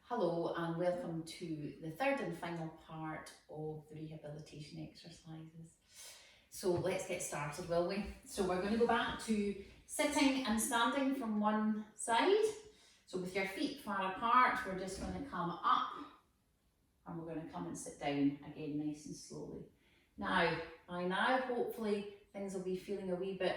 Hello and welcome to the third and final part of the rehabilitation exercises. So let's get started, will we? So we're going to go back to sitting and standing from one side. So with your feet far apart, we're just going to come up and we're going to come and sit down again nice and slowly. Now, by now hopefully things will be feeling a wee bit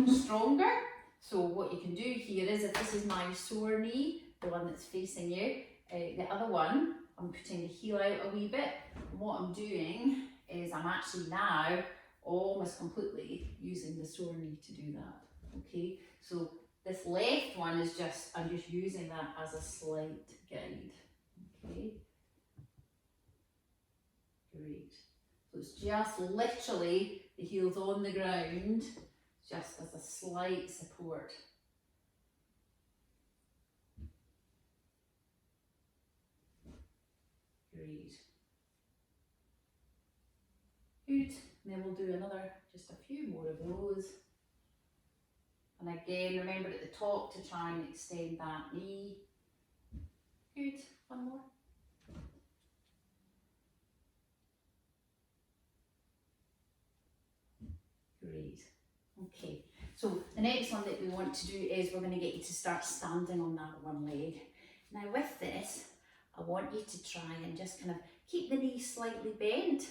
stronger. So what you can do here is, if this is my sore knee, the one that's facing you, the other one, I'm putting the heel out a wee bit. And what I'm doing is I'm actually now almost completely using the sore knee to do that. Okay, so this left one is just, I'm just using that as a slight guide. Okay, great. So it's just literally the heel's on the ground, just as a slight support. Great. Good. And then we'll do just a few more of those. And again, remember at the top to try and extend that knee. Good. One more. Great. Okay. So the next one that we want to do is we're going to get you to start standing on that one leg. Now with this, I want you to try and just kind of keep the knee slightly bent,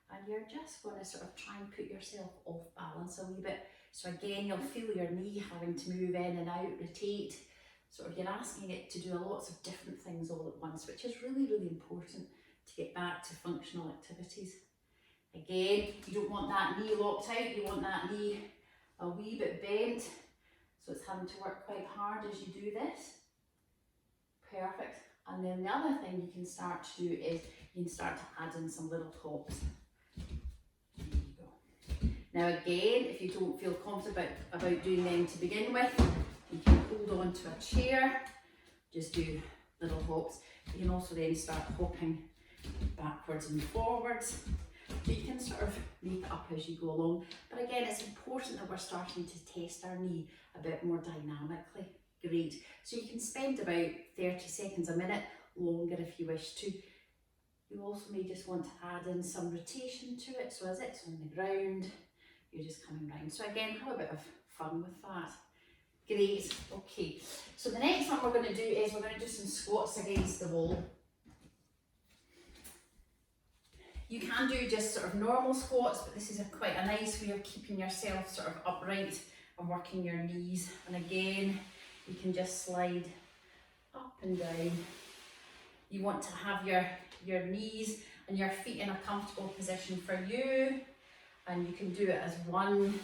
and you're just going to sort of try and put yourself off balance a wee bit. So again, you'll feel your knee having to move in and out, rotate. Sort of you're asking it to do lots of different things all at once, which is really, really important to get back to functional activities. Again, you don't want that knee locked out, you want that knee a wee bit bent. So it's having to work quite hard as you do this. Perfect. And then the other thing you can start to do is you can start to add in some little hops. There you go. Now again, if you don't feel confident about doing them to begin with, you can hold on to a chair, just do little hops. You can also then start hopping backwards and forwards. So you can sort of make it up as you go along. But again, it's important that we're starting to test our knee a bit more dynamically. Great. So you can spend about 30 seconds, a minute longer if you wish to. You also may just want to add in some rotation to it. So as it's on the ground, you're just coming round. So again, have a bit of fun with that. Great. Okay. So the next one we're going to do is we're going to do some squats against the wall. You can do just sort of normal squats, but this is quite a nice way of keeping yourself sort of upright and working your knees. And again, you can just slide up and down. You want to have your knees and your feet in a comfortable position for you. And you can do it as one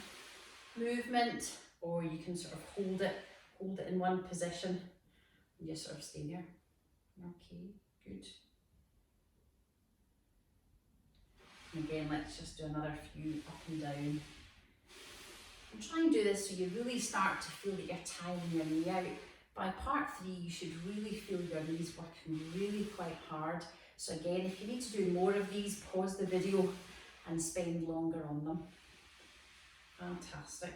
movement, or you can sort of hold it in one position and just sort of stay there. Okay, good. And again, let's just do another few up and down. And try and do this so you really start to feel that you're tiring your knee out. By part 3, you should really feel your knees working really quite hard. So again, if you need to do more of these, pause the video and spend longer on them. Fantastic,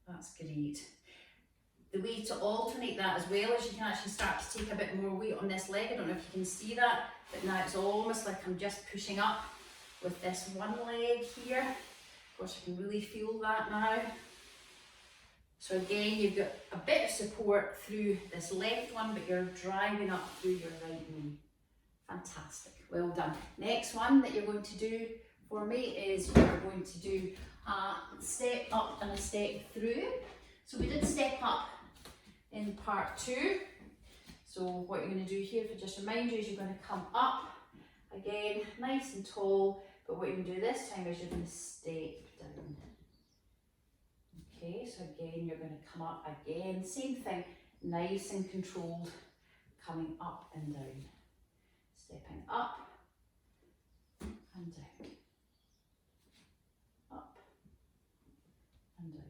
that's great. The way to alternate that as well is you can actually start to take a bit more weight on this leg. I don't know if you can see that, but now it's almost like I'm just pushing up with this one leg here. Of course, you can really feel that now. So again, you've got a bit of support through this left one, but you're driving up through your right knee. Fantastic, well done. Next one that you're going to do for me is you're going to do a step up and a step through. So we did step up in part 2. So what you're going to do here, if I just remind you, is you're going to come up again, nice and tall, but what you can do this time is you're going to step down. Okay, so again, you're going to come up again, same thing, nice and controlled, coming up and down, stepping up and down, up and down.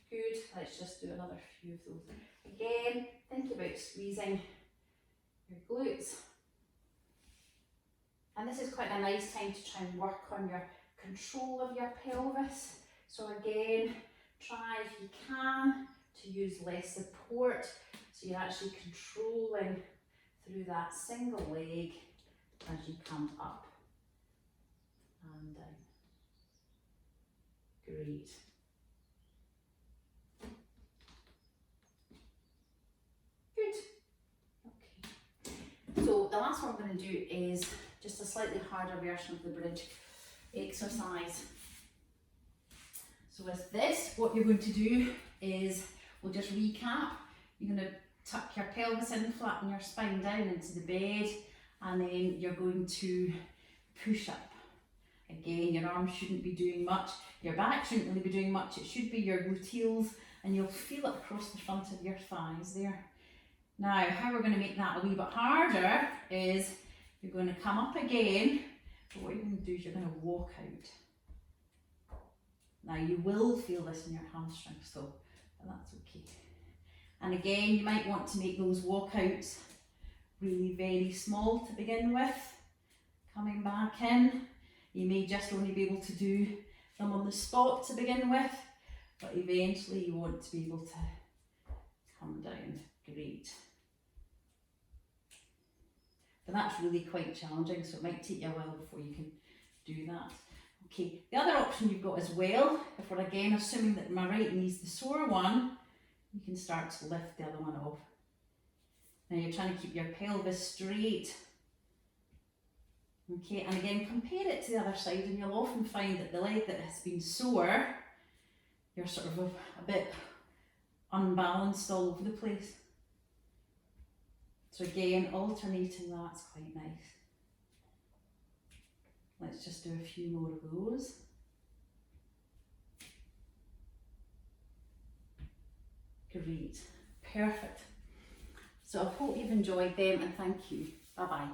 Good, let's just do another few of those. Again, think about squeezing your glutes. And this is quite a nice time to try and work on your control of your pelvis. So again, try if you can to use less support So you're actually controlling through that single leg as you come up and down. Great. Good. Okay. So the last one I'm going to do is just a slightly harder version of the bridge exercise. So with this, what you're going to do is, we'll just recap. You're going to tuck your pelvis in, flatten your spine down into the bed, and then you're going to push up. Again, your arms shouldn't be doing much, your back shouldn't really be doing much, it should be your gluteals, and you'll feel it across the front of your thighs there. Now, how we're going to make that a wee bit harder is you're going to come up again, but what you're going to do is you're going to walk out. Now, you will feel this in your hamstrings though, but that's okay. And again, you might want to make those walkouts really very small to begin with. Coming back in, you may just only be able to do them on the spot to begin with, but eventually you want to be able to come down. Great. But that's really quite challenging, so it might take you a while before you can do that. Okay, the other option you've got as well, if we're again assuming that my right knee's the sore one, you can start to lift the other one off. Now you're trying to keep your pelvis straight. Okay, and again, compare it to the other side, and you'll often find that the leg that has been sore, you're sort of a bit unbalanced all over the place. So again, alternating that's quite nice. Let's just do a few more of those. Great, perfect. So I hope you've enjoyed them, and thank you. Bye bye.